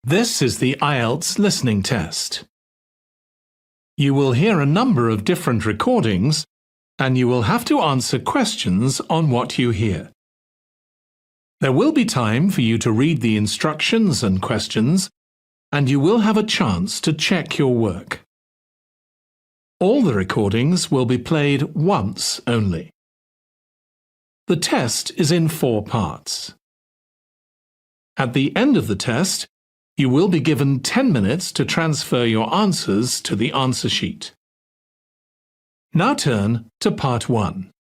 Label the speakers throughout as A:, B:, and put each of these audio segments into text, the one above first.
A: This is the Ielts listening test. You will hear a number of different recordings, and you will have to answer questions on what you hear. There will be time for you to read the instructions and questions, and you will have a chance to check your work. All the recordings will be played once only. The test is in 4 parts. At the end of the test, you will be given 10 minutes to transfer your answers to the answer sheet. Now turn to Part 1.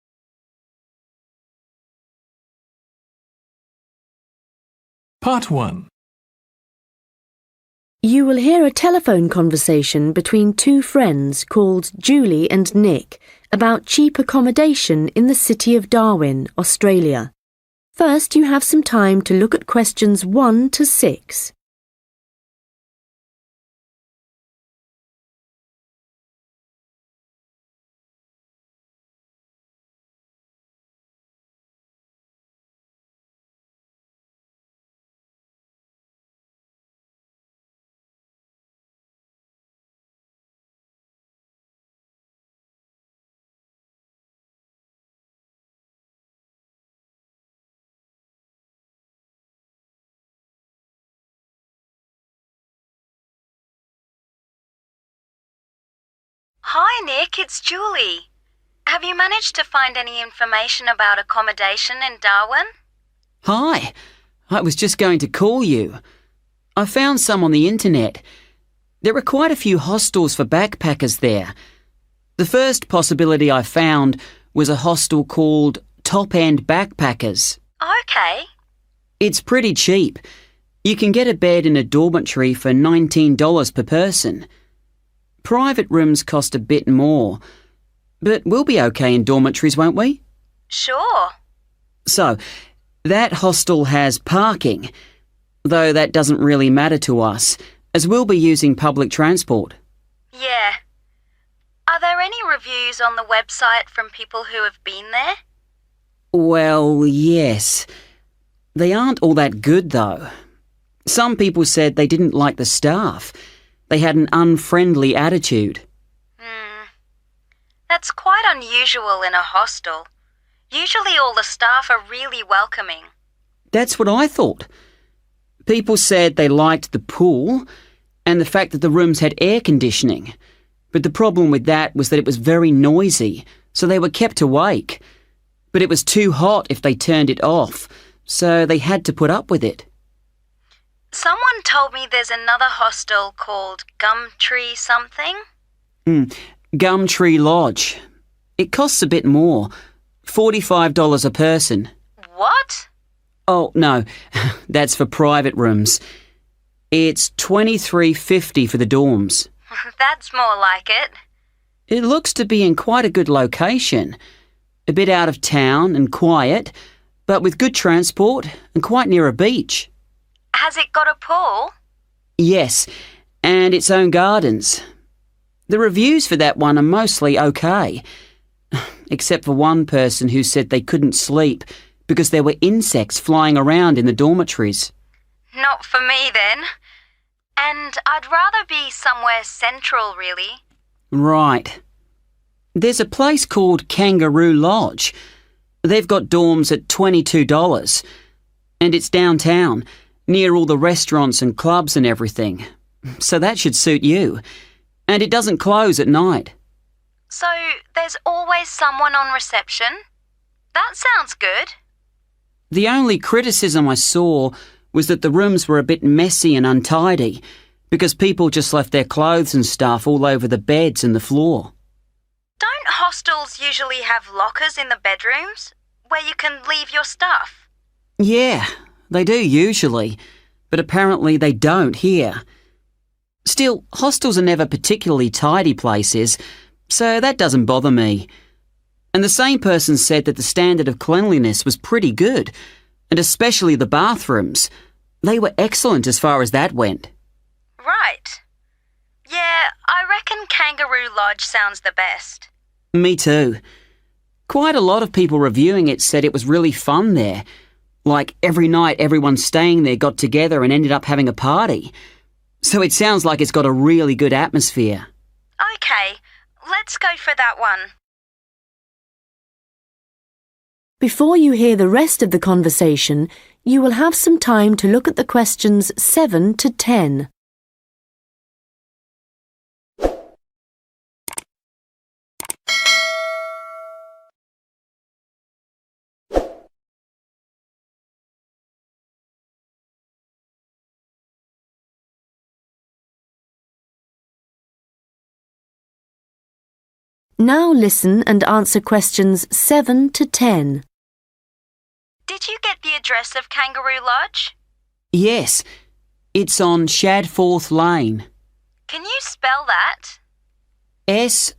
A: Part 1.
B: You will hear a telephone conversation between 2 friends called Julie and Nick about cheap accommodation in the city of Darwin, Australia. First, you have some time to look at questions 1 to 6.
C: Hi Nick, it's Julie. Have you managed to find any information about accommodation in Darwin?
D: Hi, I was just going to call you. I found some on the internet. There are quite a few hostels for backpackers there. The first possibility I found was a hostel called Top End Backpackers.
C: Okay.
D: It's pretty cheap. You can get a bed in a dormitory for $19 per person. Private rooms cost a bit more, but we'll be okay in dormitories, won't we?
C: Sure.
D: So, that hostel has parking, though that doesn't really matter to us, as we'll be using public transport.
C: Yeah. Are there any reviews on the website from people who have been there?
D: Well, yes. They aren't all that good, though. Some people said they didn't like the staff. They had an unfriendly attitude.
C: That's quite unusual in a hostel. Usually all the staff are really welcoming.
D: That's what I thought. People said they liked the pool and the fact that the rooms had air conditioning. But the problem with that was that it was very noisy, so they were kept awake. But it was too hot if they turned it off, so they had to put up with it.
C: Someone told me there's another hostel called Gumtree something.
D: Gumtree Lodge. It costs a bit more, $45 a person.
C: What?
D: Oh, no, that's for private rooms. It's $23.50 for the dorms.
C: That's more like it.
D: It looks to be in quite a good location. A bit out of town and quiet, but with good transport and quite near a beach.
C: Has it got a pool?
D: Yes, and its own gardens. The reviews for that one are mostly okay, except for one person who said they couldn't sleep because there were insects flying around in the dormitories.
C: Not for me then. And I'd rather be somewhere central, really.
D: Right. There's a place called Kangaroo Lodge. They've got dorms at $22, and it's downtown, near all the restaurants and clubs and everything. So that should suit you. And it doesn't close at night.
C: So there's always someone on reception? That sounds good.
D: The only criticism I saw was that the rooms were a bit messy and untidy because people just left their clothes and stuff all over the beds and the floor.
C: Don't hostels usually have lockers in the bedrooms where you can leave your stuff?
D: Yeah, they do usually, but apparently they don't here. Still, hostels are never particularly tidy places, so that doesn't bother me. And the same person said that the standard of cleanliness was pretty good, and especially the bathrooms. They were excellent as far as that went.
C: Right. Yeah, I reckon Kangaroo Lodge sounds the best.
D: Me too. Quite a lot of people reviewing it said it was really fun there. Like every night everyone staying there got together and ended up having a party. so it sounds like it's got a really good atmosphere.
C: OK, let's go for that one.
B: Before you hear the rest of the conversation, you will have some time to look at the questions 7 to 10. Now listen and answer questions 7 to 10.
C: Did you get the address of Kangaroo Lodge?
D: Yes, it's on Shadforth Lane.
C: Can you spell that?
D: Shadforth.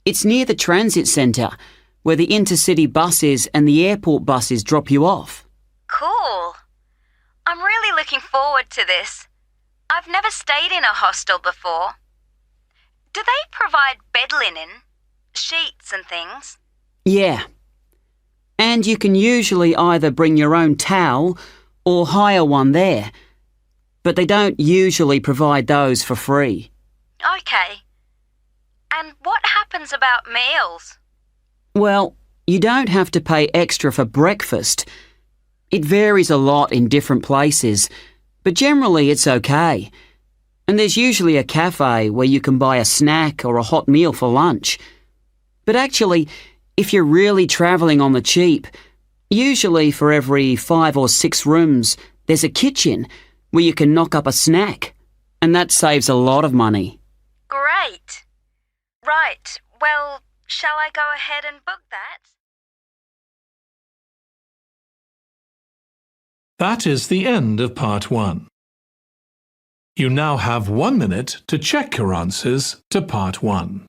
D: It's near the transit centre, where the intercity buses and the airport buses drop you off.
C: Cool. I'm really looking forward to this. I've never stayed in a hostel before. Do they provide bed linen, sheets and things?
D: Yeah. And you can usually either bring your own towel or hire one there, but they don't usually provide those for free.
C: OK. And what happens about meals?
D: Well, you don't have to pay extra for breakfast. It varies a lot in different places, but generally it's okay. And there's usually a cafe where you can buy a snack or a hot meal for lunch. But actually, if you're really travelling on the cheap, usually for every 5 or 6 rooms, there's a kitchen where you can knock up a snack. And that saves a lot of money.
C: Great. Right, well, shall I go ahead and book that?
A: That is the end of part 1. You now have 1 minute to check your answers to part 1.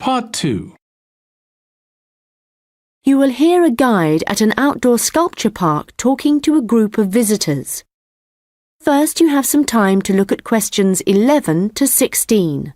A: Part 2.
B: You will hear a guide at an outdoor sculpture park talking to a group of visitors. First, you have some time to look at questions 11 to 16.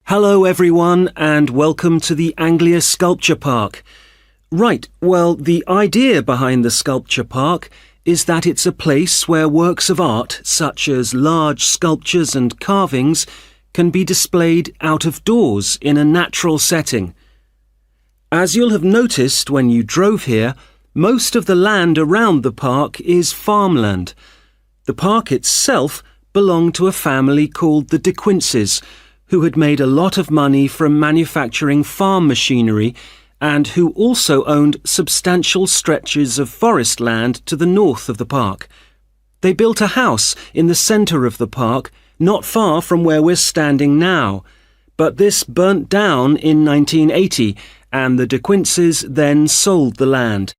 E: Hello everyone and welcome to the Anglia Sculpture Park. Right, well, the idea behind the sculpture park is that it's a place where works of art, such as large sculptures and carvings, can be displayed out of doors in a natural setting. As you'll have noticed when you drove here, most of the land around the park is farmland. The park itself belonged to a family called the De Quinces, who had made a lot of money from manufacturing farm machinery and who also owned substantial stretches of forest land to the north of the park. They built a house in the centre of the park, not far from where we're standing now, but this burnt down in 1980 and the De Quinces then sold the land.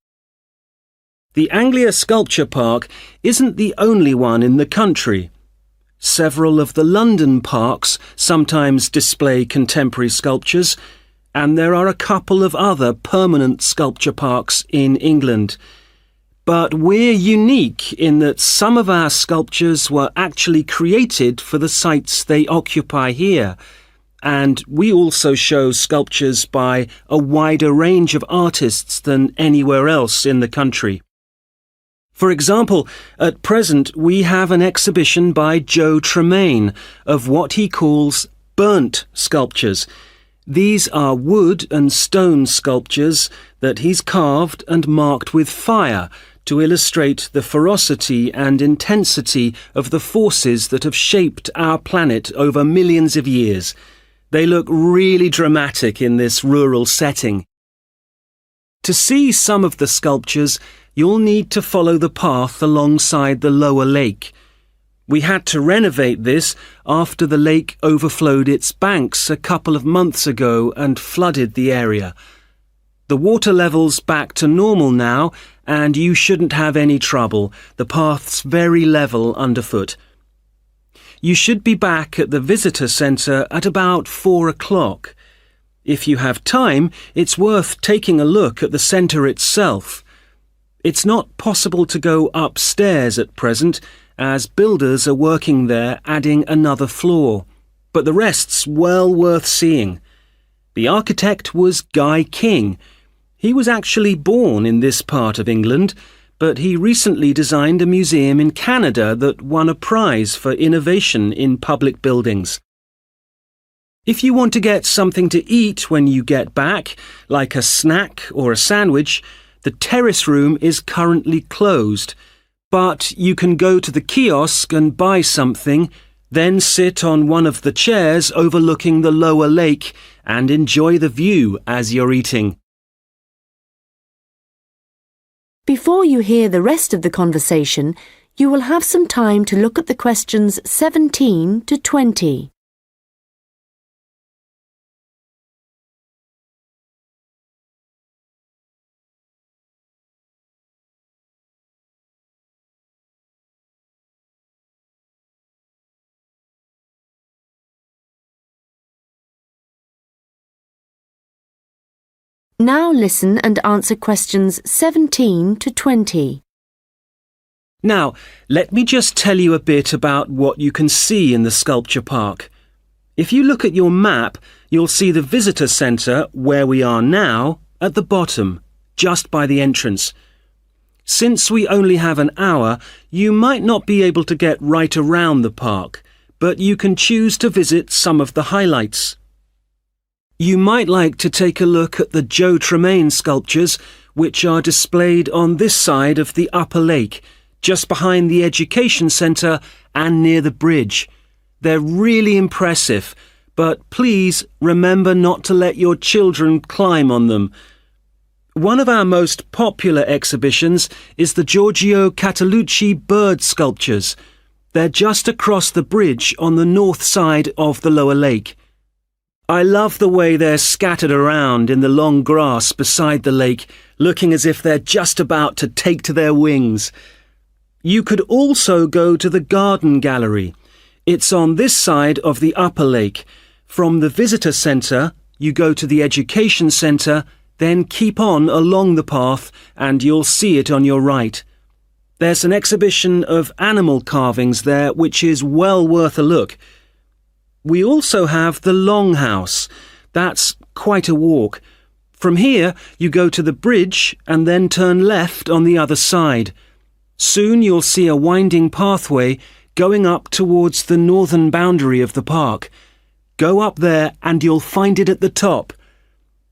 E: The Anglia Sculpture Park isn't the only one in the country. Several of the London parks sometimes display contemporary sculptures, and there are a couple of other permanent sculpture parks in England. But we're unique in that some of our sculptures were actually created for the sites they occupy here. And we also show sculptures by a wider range of artists than anywhere else in the country. For example, at present we have an exhibition by Joe Tremaine of what he calls burnt sculptures. These are wood and stone sculptures that he's carved and marked with fire to illustrate the ferocity and intensity of the forces that have shaped our planet over millions of years. They look really dramatic in this rural setting. To see some of the sculptures, you'll need to follow the path alongside the lower lake. We had to renovate this after the lake overflowed its banks a couple of months ago and flooded the area. The water level's back to normal now, and you shouldn't have any trouble. The path's very level underfoot. You should be back at the visitor centre at about 4 o'clock. If you have time, it's worth taking a look at the centre itself. It's not possible to go upstairs at present, as builders are working there adding another floor, but the rest's well worth seeing. The architect was Guy King. He was actually born in this part of England, but he recently designed a museum in Canada that won a prize for innovation in public buildings. If you want to get something to eat when you get back, like a snack or a sandwich, the terrace room is currently closed, but you can go to the kiosk and buy something, then sit on one of the chairs overlooking the lower lake and enjoy the view as you're eating.
B: Before you hear the rest of the conversation, you will have some time to look at the questions 17 to 20. Now listen and answer questions 17 to 20.
E: Now, let me just tell you a bit about what you can see in the sculpture park. If you look at your map, you'll see the visitor centre, where we are now, at the bottom, just by the entrance. Since we only have an hour, you might not be able to get right around the park, but you can choose to visit some of the highlights. You might like to take a look at the Joe Tremaine sculptures, which are displayed on this side of the upper lake, just behind the education centre and near the bridge. They're really impressive, but please remember not to let your children climb on them. One of our most popular exhibitions is the Giorgio Catalucci bird sculptures. They're just across the bridge on the north side of the lower lake. I love the way they're scattered around in the long grass beside the lake, looking as if they're just about to take to their wings. You could also go to the garden gallery. It's on this side of the upper lake. From the visitor centre, you go to the education centre, then keep on along the path and you'll see it on your right. There's an exhibition of animal carvings there which is well worth a look. We also have the Longhouse. That's quite a walk. From here, you go to the bridge and then turn left on the other side. Soon you'll see a winding pathway going up towards the northern boundary of the park. Go up there and you'll find it at the top.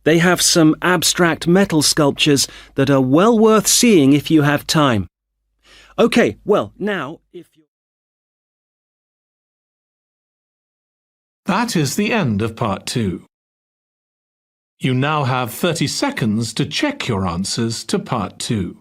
E: They have some abstract metal sculptures that are well worth seeing if you have time. OK, well, now, if you...
A: That is the end of part 2. You now have 30 seconds to check your answers to part 2.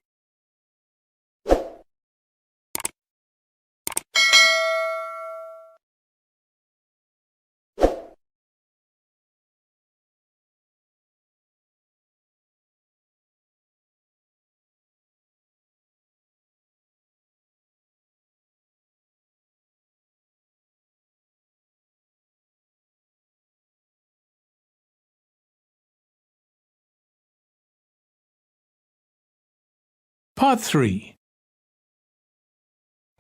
A: Part 3.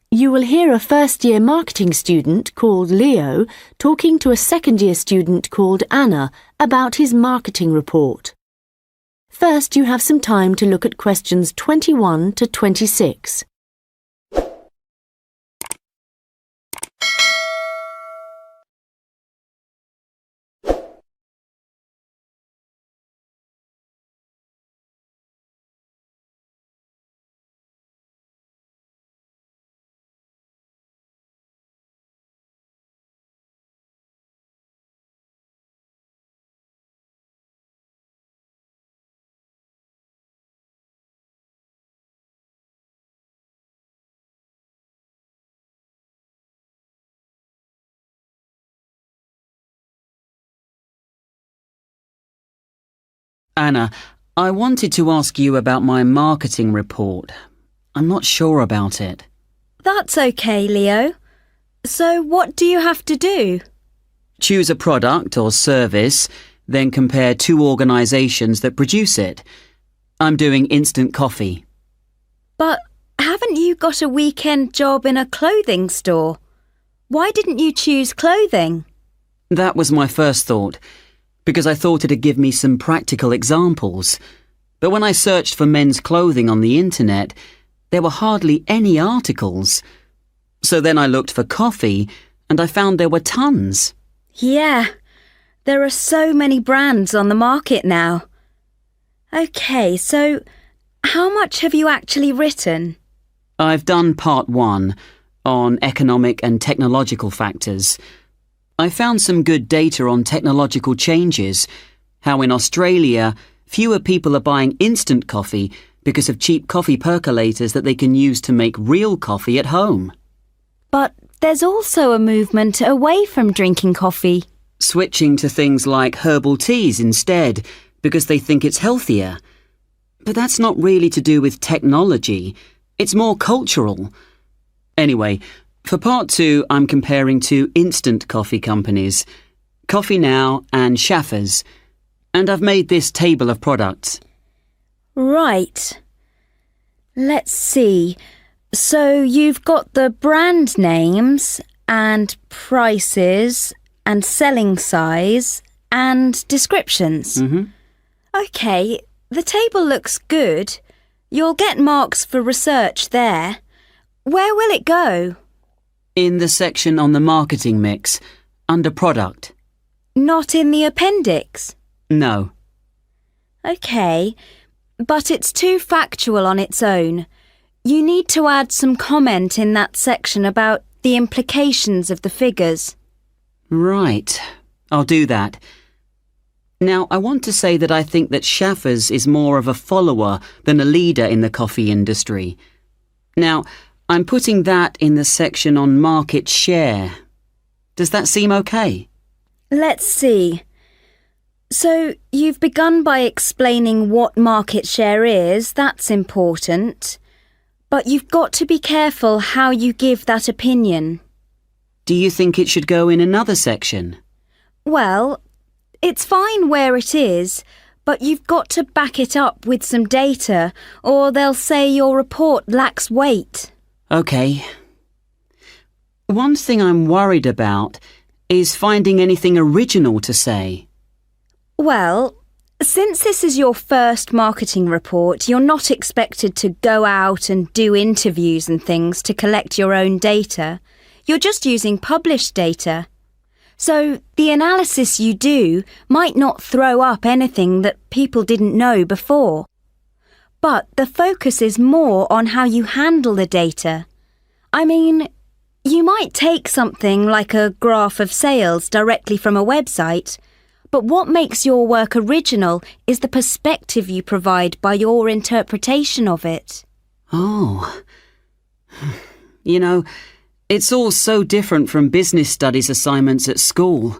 B: You will hear a first-year marketing student called Leo talking to a second-year student called Anna about his marketing report. First, you have some time to look at questions 21 to 26.
D: Anna, I wanted to ask you about my marketing report. I'm not sure about it.
C: That's okay, Leo. So what do you have to do?
D: Choose a product or service, then compare two organisations that produce it. I'm doing instant coffee.
C: But haven't you got a weekend job in a clothing store? Why didn't you choose clothing?
D: That was my first thought, because I thought it'd give me some practical examples. But when I searched for men's clothing on the internet, there were hardly any articles. So then I looked for coffee, and I found there were tons.
C: Yeah, there are so many brands on the market now. OK, so how much have you actually written?
D: I've done part 1 on economic and technological factors. I found some good data on technological changes, how in Australia fewer people are buying instant coffee because of cheap coffee percolators that they can use to make real coffee at home.
C: But there's also a movement away from drinking coffee.
D: Switching to things like herbal teas instead because they think it's healthier. But that's not really to do with technology. It's more cultural. Anyway, for part 2, I'm comparing two instant coffee companies, Coffee Now and Schaffers, and I've made this table of products.
C: Right. Let's see. So you've got the brand names and prices and selling size and descriptions. OK, the table looks good. You'll get marks for research there. Where will it go?
D: In the section on the marketing mix, under product.
C: Not in the appendix?
D: No.
C: OK, but it's too factual on its own. You need to add some comment in that section about the implications of the figures.
D: Right, I'll do that. Now, I want to say that I think that Schaffers is more of a follower than a leader in the coffee industry. Now, I'm putting that in the section on market share. Does that seem okay?
C: Let's see. So you've begun by explaining what market share is. That's important. But you've got to be careful how you give that opinion.
D: Do you think it should go in another section?
C: Well, it's fine where it is, but you've got to back it up with some data, or they'll say your report lacks weight.
D: OK. One thing I'm worried about is finding anything original to say.
C: Well, since this is your first marketing report, you're not expected to go out and do interviews and things to collect your own data. You're just using published data. So the analysis you do might not throw up anything that people didn't know before. But the focus is more on how you handle the data. I mean, you might take something like a graph of sales directly from a website, but what makes your work original is the perspective you provide by your interpretation of it.
D: Oh. You know, it's all so different from business studies assignments at school.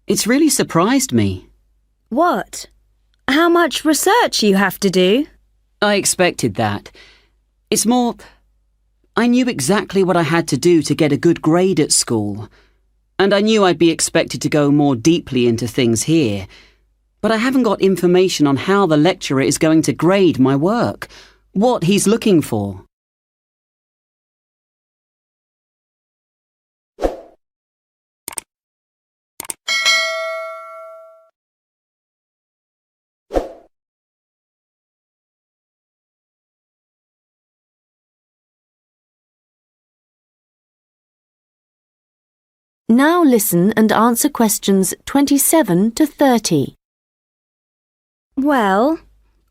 D: It's really surprised me.
C: What? How much research you have to do?
D: I expected that. It's more, I knew exactly what I had to do to get a good grade at school. And I knew I'd be expected to go more deeply into things here. But I haven't got information on how the lecturer is going to grade my work, what he's looking for.
B: Now listen and answer questions 27 to 30.
C: Well,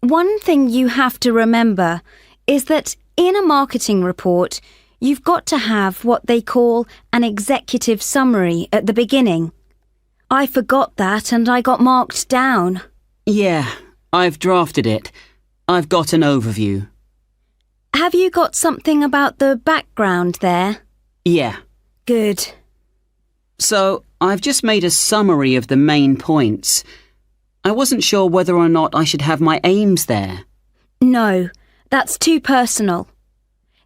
C: one thing you have to remember is that in a marketing report, you've got to have what they call an executive summary at the beginning. I forgot that and I got marked down.
D: Yeah, I've drafted it. I've got an overview.
C: Have you got something about the background there?
D: Yeah.
C: Good.
D: So, I've just made a summary of the main points. I wasn't sure whether or not I should have my aims there.
C: No, that's too personal.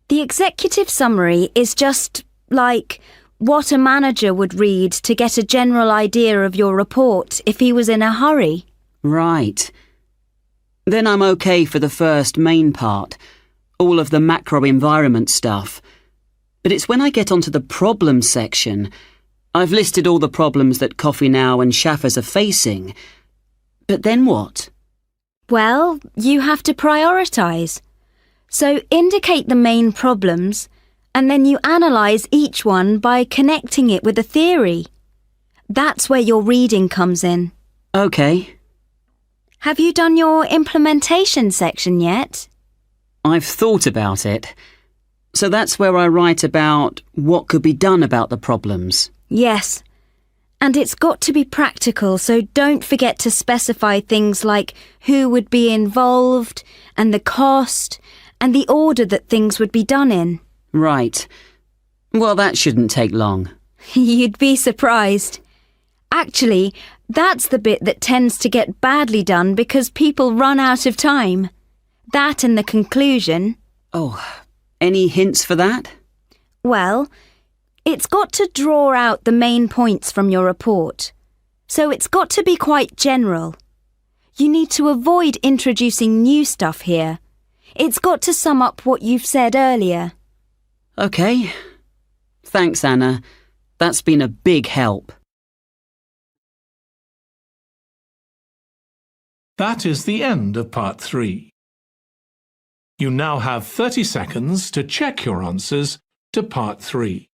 C: The executive summary is just like what a manager would read to get a general idea of your report if he was in a hurry.
D: Right. Then I'm okay for the first main part, all of the macro environment stuff. But it's when I get onto the problem section. I've listed all the problems that Coffee Now and Schaffers are facing. But then what?
C: Well, you have to prioritise. So indicate the main problems, and then you analyse each one by connecting it with a theory. That's where your reading comes in.
D: Okay.
C: Have you done your implementation section yet?
D: I've thought about it. So that's where I write about what could be done about the problems.
C: Yes. And it's got to be practical, so don't forget to specify things like who would be involved, and the cost, and the order that things would be done in.
D: Right. Well, that shouldn't take long.
C: You'd be surprised. Actually, that's the bit that tends to get badly done because people run out of time. That and the conclusion.
D: Oh, any hints for that?
C: Well, it's got to draw out the main points from your report. So it's got to be quite general. You need to avoid introducing new stuff here. It's got to sum up what you've said earlier.
D: Okay. Thanks, Anna. That's been a big help.
A: That is the end of part 3. You now have 30 seconds to check your answers to part 3.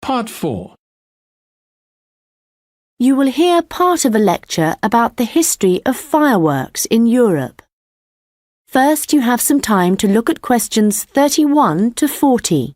A: Part 4.
B: You will hear part of a lecture about the history of fireworks in Europe. First, you have some time to look at questions 31 to 40.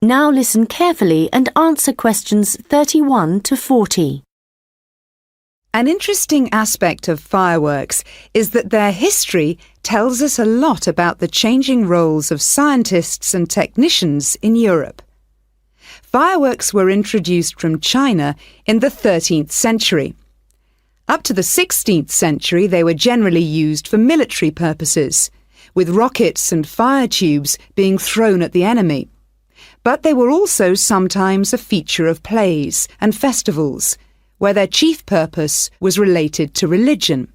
B: Now listen carefully and answer questions 31 to 40.
F: An interesting aspect of fireworks is that their history tells us a lot about the changing roles of scientists and technicians in Europe. Fireworks were introduced from China in the 13th century. Up to the 16th century, they were generally used for military purposes, with rockets and fire tubes being thrown at the enemy. But they were also sometimes a feature of plays and festivals, where their chief purpose was related to religion.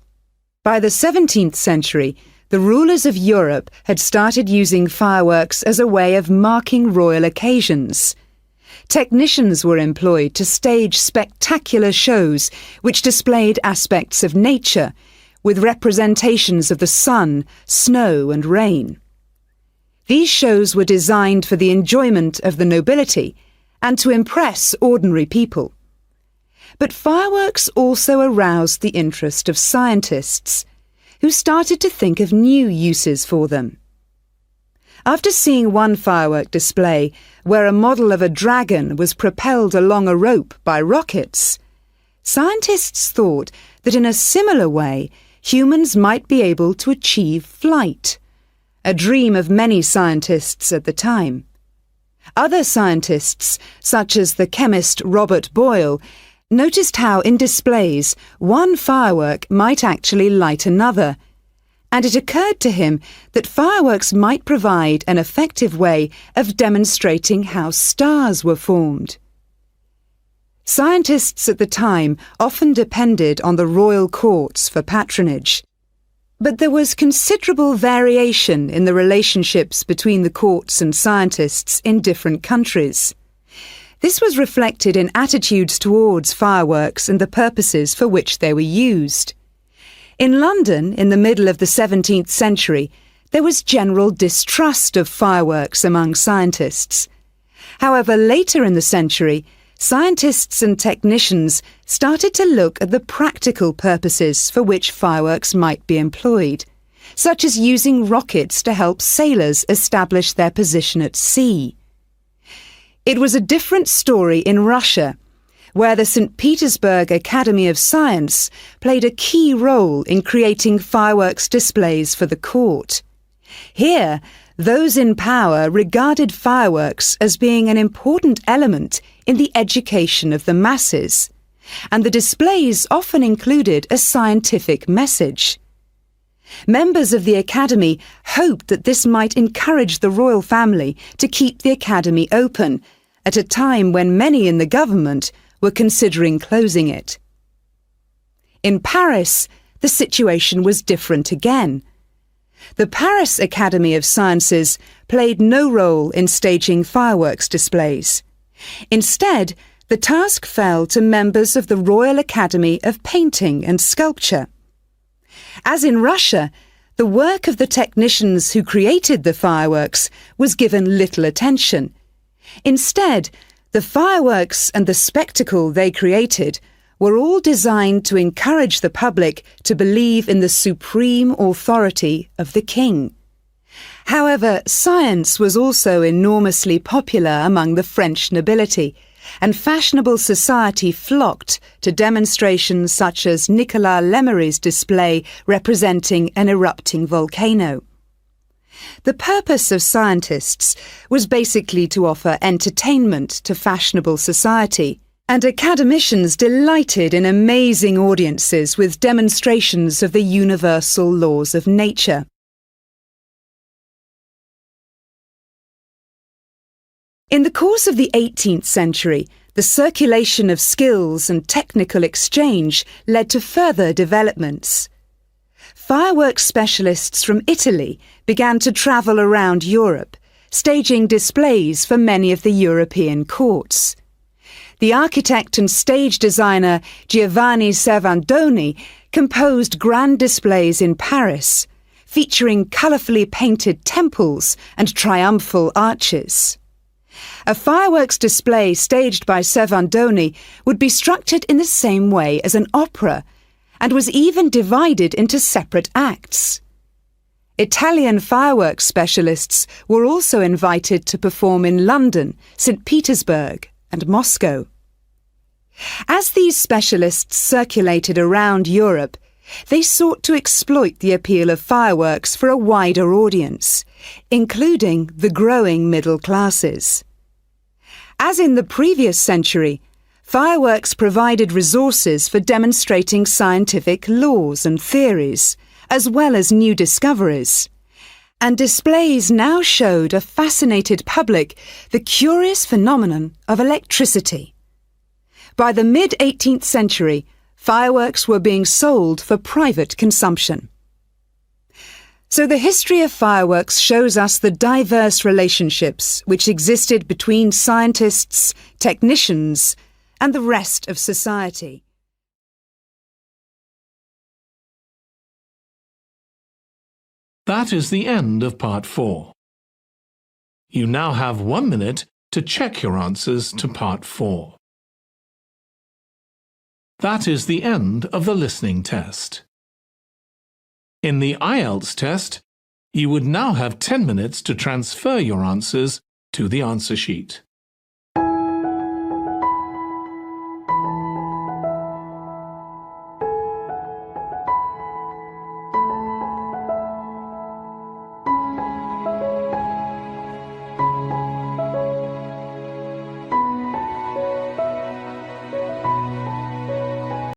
F: By the 17th century, the rulers of Europe had started using fireworks as a way of marking royal occasions. Technicians were employed to stage spectacular shows which displayed aspects of nature, with representations of the sun, snow and rain. These shows were designed for the enjoyment of the nobility and to impress ordinary people. But fireworks also aroused the interest of scientists, who started to think of new uses for them. After seeing one firework display where a model of a dragon was propelled along a rope by rockets, scientists thought that in a similar way humans might be able to achieve flight, a dream of many scientists at the time. Other scientists, such as the chemist Robert Boyle, noticed how in displays one firework might actually light another, and it occurred to him that fireworks might provide an effective way of demonstrating how stars were formed. Scientists at the time often depended on the royal courts for patronage, but there was considerable variation in the relationships between the courts and scientists in different countries. This was reflected in attitudes towards fireworks and the purposes for which they were used. In London, in the middle of the 17th century, there was general distrust of fireworks among scientists. However, later in the century, scientists and technicians started to look at the practical purposes for which fireworks might be employed, such as using rockets to help sailors establish their position at sea. It was a different story in Russia, where the St. Petersburg Academy of Science played a key role in creating fireworks displays for the court. Here, those in power regarded fireworks as being an important element in the education of the masses, and the displays often included a scientific message. Members of the Academy hoped that this might encourage the royal family to keep the Academy open at a time when many in the government were considering closing it. In Paris, the situation was different again. The Paris Academy of Sciences played no role in staging fireworks displays. Instead, the task fell to members of the Royal Academy of Painting and Sculpture. As in Russia, the work of the technicians who created the fireworks was given little attention. Instead, the fireworks and the spectacle they created were all designed to encourage the public to believe in the supreme authority of the king. However, science was also enormously popular among the French nobility, and fashionable society flocked to demonstrations such as Nicolas Lemery's display representing an erupting volcano. The purpose of scientists was basically to offer entertainment to fashionable society, and academicians delighted in amazing audiences with demonstrations of the universal laws of nature. In the course of the 18th century, the circulation of skills and technical exchange led to further developments. Fireworks specialists from Italy began to travel around Europe, staging displays for many of the European courts. The architect and stage designer Giovanni Servandoni composed grand displays in Paris, featuring colourfully painted temples and triumphal arches. A fireworks display staged by Servandoni would be structured in the same way as an opera, and was even divided into separate acts. Italian fireworks specialists were also invited to perform in London, St. Petersburg, and Moscow. As these specialists circulated around Europe, they sought to exploit the appeal of fireworks for a wider audience, including the growing middle classes. As in the previous century, fireworks provided resources for demonstrating scientific laws and theories, as well as new discoveries. and displays now showed a fascinated public the curious phenomenon of electricity. By the mid-18th century, fireworks were being sold for private consumption. So the history of fireworks shows us the diverse relationships which existed between scientists, technicians, and the rest of society.
A: That is the end of part 4. You now have 1 minute to check your answers to part 4. That is the end of the listening test. In the Ielts test, you would now have 10 minutes to transfer your answers to the answer sheet.